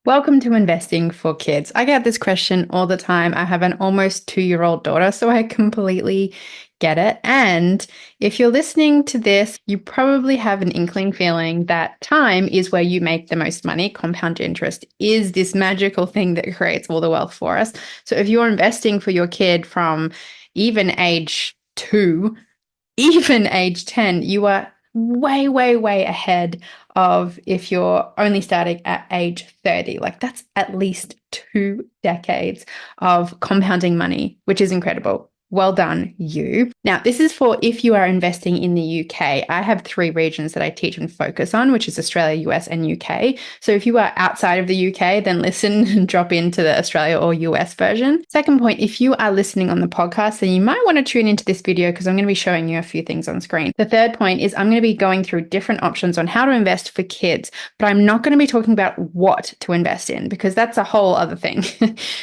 Welcome to Investing for Kids. I get this question all the time. I have an almost 2-year-old daughter, so I completely get it. And if you're listening to this, you probably have an inkling feeling that time is where you make the most money. Compound interest is this magical thing that creates all the wealth for us. So if you're investing for your kid from even age 2, even age 10, you are way, way, way ahead of if you're only starting at age 30. Like that's at least 2 decades of compounding money, which is incredible. Well done, you. Now, this is for if you are investing in the UK. I have 3 regions that I teach and focus on, which is Australia, US, and UK. So if you are outside of the UK, then listen and drop into the Australia or US version. Second point, if you are listening on the podcast, then you might want to tune into this video because I'm going to be showing you a few things on screen. The third point is I'm going to be going through different options on how to invest for kids, but I'm not going to be talking about what to invest in because that's a whole other thing.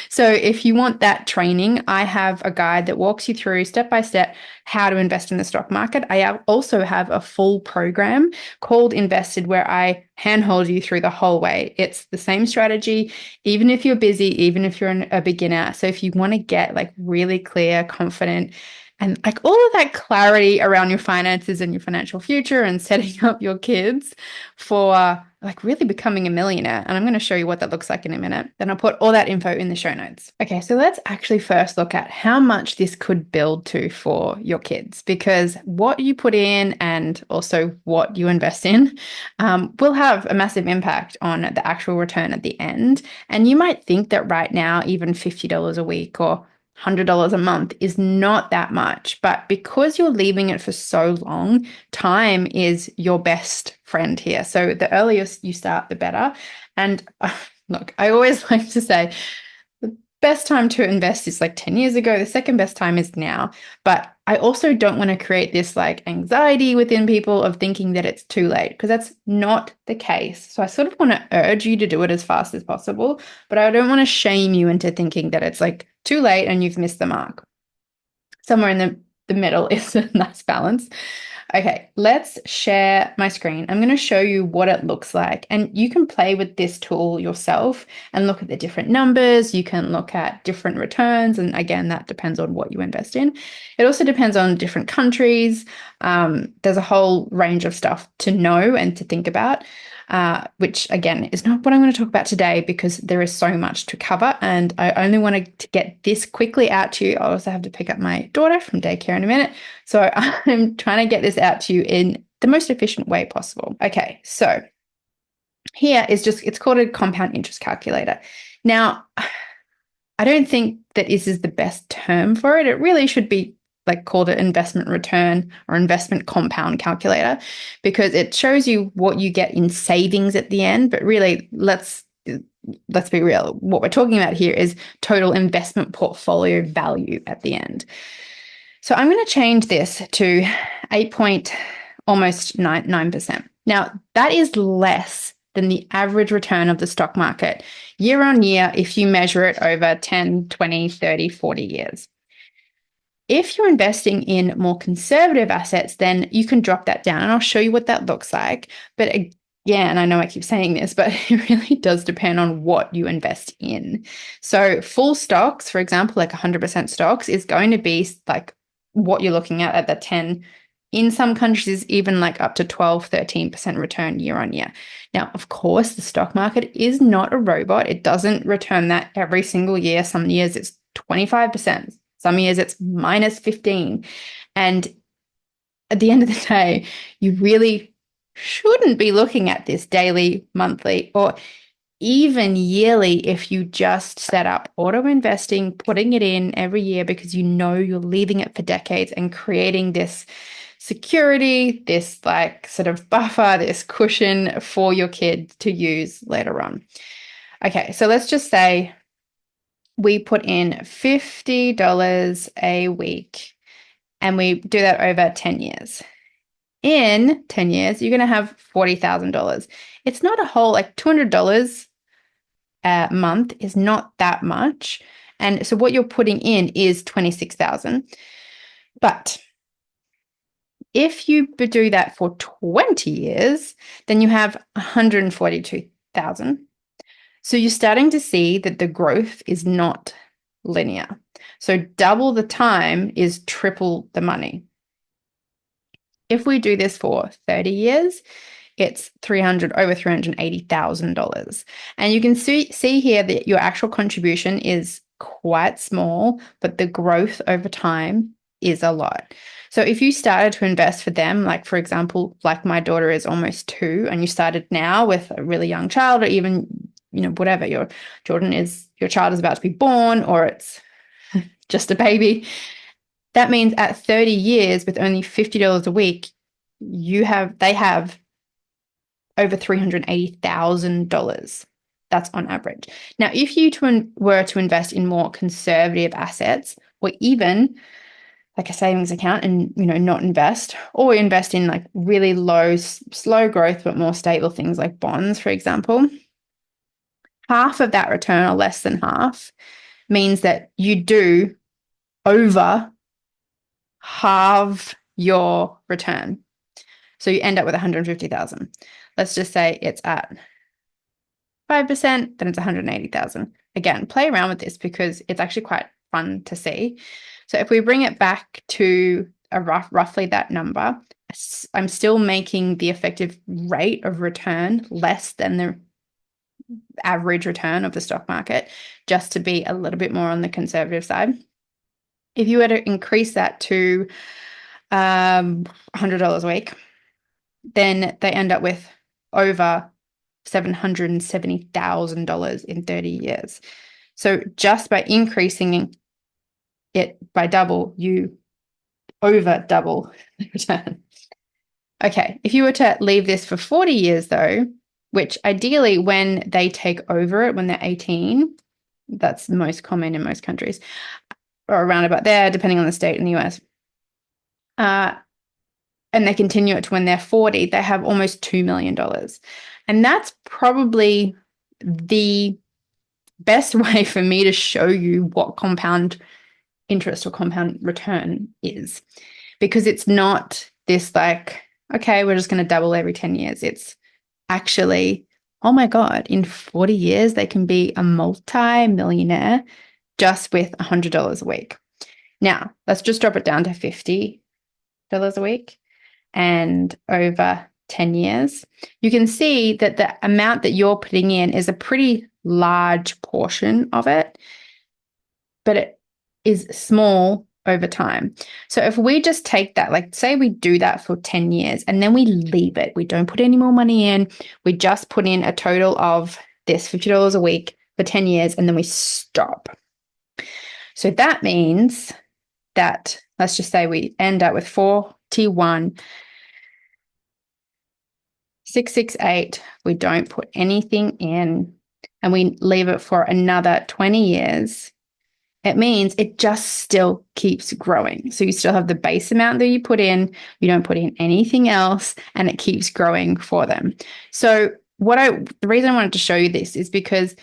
So if you want that training, I have a guide that walks you through step by step how to invest in the stock market. I also have a full program called Invested where I handhold you through the whole way. It's the same strategy, even if you're busy, even if you're a beginner. So if you want to get like really clear, confident, and like all of that clarity around your finances and your financial future and setting up your kids for like really becoming a millionaire. And I'm going to show you what that looks like in a minute. Then I'll put all that info in the show notes. Okay, so let's actually first look at how much this could build to for your kids, because what you put in and also what you invest in will have a massive impact on the actual return at the end. And you might think that right now, even $50 a week or $100 a month is not that much, but because you're leaving it for so long, time is your best friend here. So the earlier you start, the better. And look, I always like to say the best time to invest is like 10 years ago. The second best time is now. But I also don't want to create this like anxiety within people of thinking that it's too late because that's not the case. So I sort of want to urge you to do it as fast as possible, but I don't want to shame you into thinking that it's like too late and you've missed the mark. Somewhere in the middle is a nice balance. Okay, let's share my screen. I'm going to show you what it looks like. And you can play with this tool yourself and look at the different numbers. You can look at different returns. And again, that depends on what you invest in. It also depends on different countries. There's a whole range of stuff to know and to think about. Which again is not what I'm going to talk about today because there is so much to cover and I only wanted to get this quickly out to you. I also have to pick up my daughter from daycare in a minute. So I'm trying to get this out to you in the most efficient way possible. Okay, so here is it's called a compound interest calculator. Now, I don't think that this is the best term for it. It really should be like called an investment return or investment compound calculator because it shows you what you get in savings at the end. But really, let's be real. What we're talking about here is total investment portfolio value at the end. So I'm going to change this to 8.9%. Now, that is less than the average return of the stock market year on year if you measure it over 10, 20, 30, 40 years. If you're investing in more conservative assets, then you can drop that down and I'll show you what that looks like. But again, I know I keep saying this, but it really does depend on what you invest in. So full stocks, for example, like 100% stocks is going to be like what you're looking at the 10. In some countries, even like up to 12, 13% return year on year. Now, of course, the stock market is not a robot. It doesn't return that every single year. Some years it's 25%. Some years it's minus 15. And at the end of the day, you really shouldn't be looking at this daily, monthly, or even yearly if you just set up auto investing, putting it in every year because you know you're leaving it for decades and creating this security, this like sort of buffer, this cushion for your kid to use later on. Okay, so let's just say we put in $50 a week and we do that over 10 years. In 10 years, you're going to have $40,000. It's not a whole, like $200 a month is not that much. And so what you're putting in is 26,000. But if you do that for 20 years, then you have 142,000. So you're starting to see that the growth is not linear. So double the time is triple the money. If we do this for 30 years, it's over $380,000. And you can see here that your actual contribution is quite small, but the growth over time is a lot. So if you started to invest for them, like for example, like my daughter is almost 2, and you started now with a really young child, or even, whatever, your child is about to be born, or it's just a baby, that means at 30 years with only $50 a week, they have over $380,000. That's on average. Now, if you were to invest in more conservative assets, or even like a savings account and, not invest, or invest in like really low, slow growth, but more stable things like bonds, for example, half of that return, or less than half, means that you do over halve your return. So you end up with 150,000. Let's just say it's at 5%, then it's 180,000. Again, play around with this because it's actually quite fun to see. So if we bring it back to roughly that number, I'm still making the effective rate of return less than the average return of the stock market, just to be a little bit more on the conservative side. If you were to increase that to $100 a week, then they end up with over $770,000 in 30 years. So just by increasing it by double, you over double the return. Okay, if you were to leave this for 40 years though, which ideally when they take over it, when they're 18, that's the most common in most countries, or around about there, depending on the state in the US, and they continue it to when they're 40, they have almost $2 million. And that's probably the best way for me to show you what compound interest or compound return is, because it's not this like, okay, we're just going to double every 10 years. It's actually, oh my God, in 40 years, they can be a multi-millionaire just with $100 a week. Now, let's just drop it down to $50 a week, and over 10 years, you can see that the amount that you're putting in is a pretty large portion of it, but it is small over time. So if we just take that, like say we do that for 10 years and then we leave it, we don't put any more money in, we just put in a total of this $50 a week for 10 years, and then we stop. So that means that, let's just say we end up with 41,668. We don't put anything in, and we leave it for another 20 years. It means it just still keeps growing. So you still have the base amount that you put in, you don't put in anything else, and it keeps growing for them. So the reason I wanted to show you this is because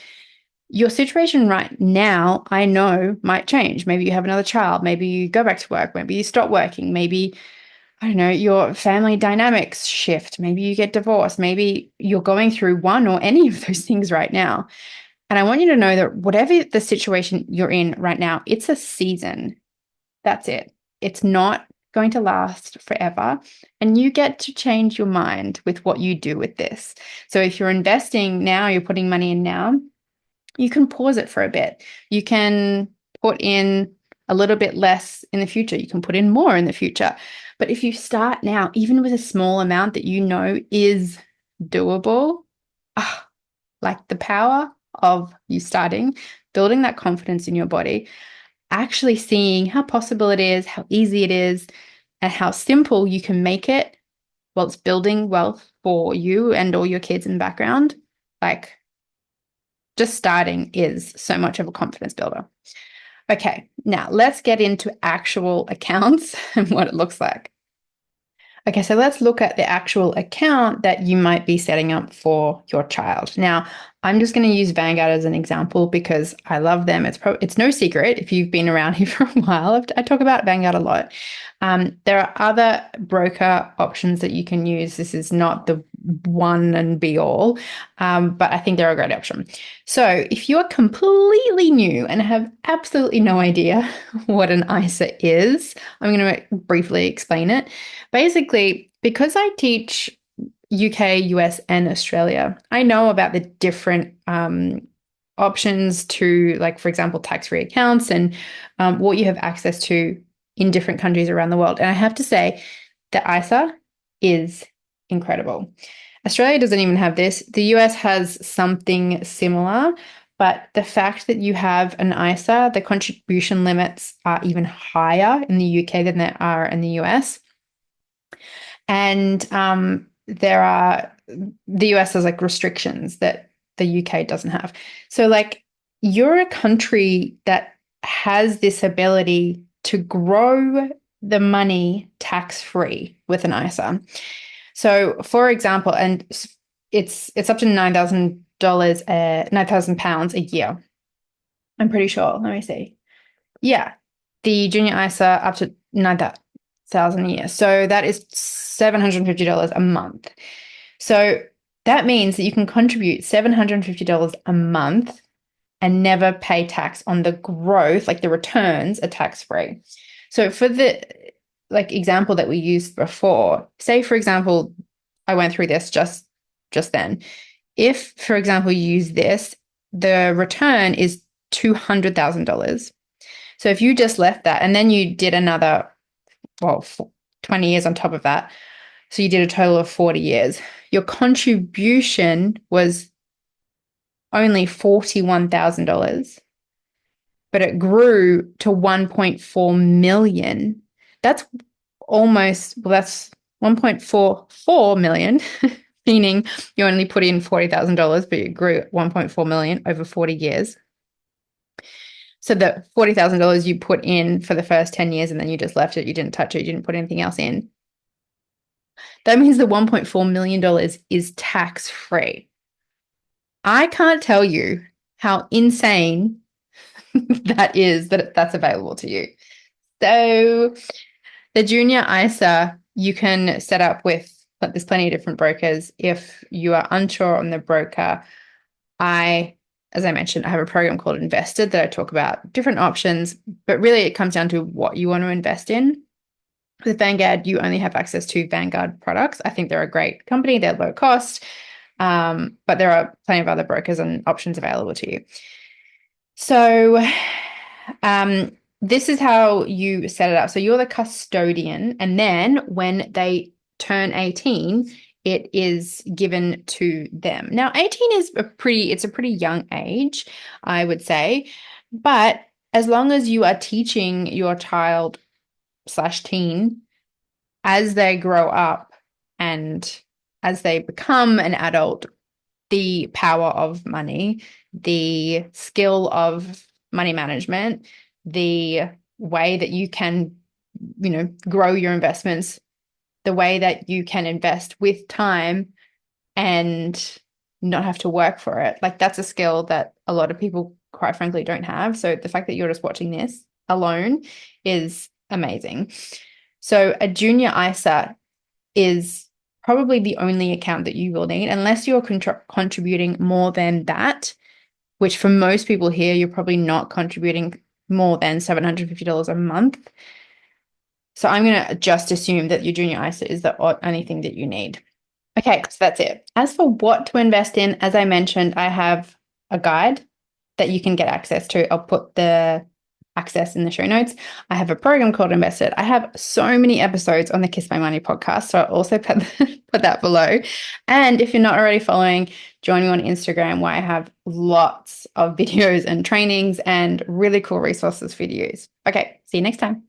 your situation right now, I know, might change. Maybe you have another child, maybe you go back to work, maybe you stop working, maybe, I don't know, your family dynamics shift, maybe you get divorced, maybe you're going through one or any of those things right now. And I want you to know that whatever the situation you're in right now, it's a season. That's it. It's not going to last forever. And you get to change your mind with what you do with this. So if you're investing now, you're putting money in now, you can pause it for a bit. You can put in a little bit less in the future. You can put in more in the future. But if you start now, even with a small amount that you know is doable, like the power of you starting, building that confidence in your body, actually seeing how possible it is, how easy it is, and how simple you can make it while it's building wealth for you and all your kids in the background. Like, just starting is so much of a confidence builder. Okay, now let's get into actual accounts and what it looks like. Okay, so let's look at the actual account that you might be setting up for your child. Now, I'm just going to use Vanguard as an example because I love them. It's no secret if you've been around here for a while. I talk about Vanguard a lot. There are other broker options that you can use. This is not the one and be all, but I think they're a great option. So if you are completely new and have absolutely no idea what an ISA is, I'm going to briefly explain it. Basically, because I teach UK, US, and Australia, I know about the different options to, like, for example, tax-free accounts and what you have access to in different countries around the world. And I have to say, the ISA is incredible. Australia doesn't even have this. The US has something similar, but the fact that you have an ISA, the contribution limits are even higher in the UK than they are in the US. And the US has like restrictions that the UK doesn't have. So like, you're a country that has this ability to grow the money tax-free with an ISA. So for example, and it's up to $9,000, £9,000 a year. I'm pretty sure. Let me see. Yeah. The junior ISA up to 9,000 a year. So that is $750 a month. So that means that you can contribute $750 a month and never pay tax on the growth, like the returns are tax-free. So for the example that we used before, say for example, I went through this just then. If, for example, you use this, the return is $200,000. So if you just left that and then you did another, 20 years on top of that, so you did a total of 40 years, your contribution was only $41,000, but it grew to 1.4 million. That's 1.44 million, meaning you only put in $40,000, but you grew 1.4 million over 40 years. So the $40,000 you put in for the first 10 years and then you just left it, you didn't touch it, you didn't put anything else in. That means the $1.4 million is tax-free. I can't tell you how insane that is that that's available to you. So the junior ISA, you can set up with, but there's plenty of different brokers. If you are unsure on the broker, as I mentioned, I have a program called Invested that I talk about different options, but really it comes down to what you want to invest in. With Vanguard, you only have access to Vanguard products. I think they're a great company. They're low cost, but there are plenty of other brokers and options available to you. So this is how you set it up. So you're the custodian, and then when they turn 18, it is given to them. Now, 18 is a pretty young age, I would say, but as long as you are teaching your child / teen as they grow up and as they become an adult, the power of money, the skill of money management, the way that you can, grow your investments, the way that you can invest with time and not have to work for it. Like, that's a skill that a lot of people, quite frankly, don't have. So the fact that you're just watching this alone is amazing. So a junior ISA is probably the only account that you will need, unless you're contributing more than that, which for most people here, you're probably not contributing more than $750 a month. So I'm going to just assume that your junior ISA is the only thing that you need. Okay, so that's it. As for what to invest in, as I mentioned, I have a guide that you can get access to. I'll put the access in the show notes. I have a program called Invested. I have so many episodes on the Kiss My Money podcast, so I'll also put that below. And if you're not already following, join me on Instagram, where I have lots of videos and trainings and really cool resources for you to use. Okay, see you next time.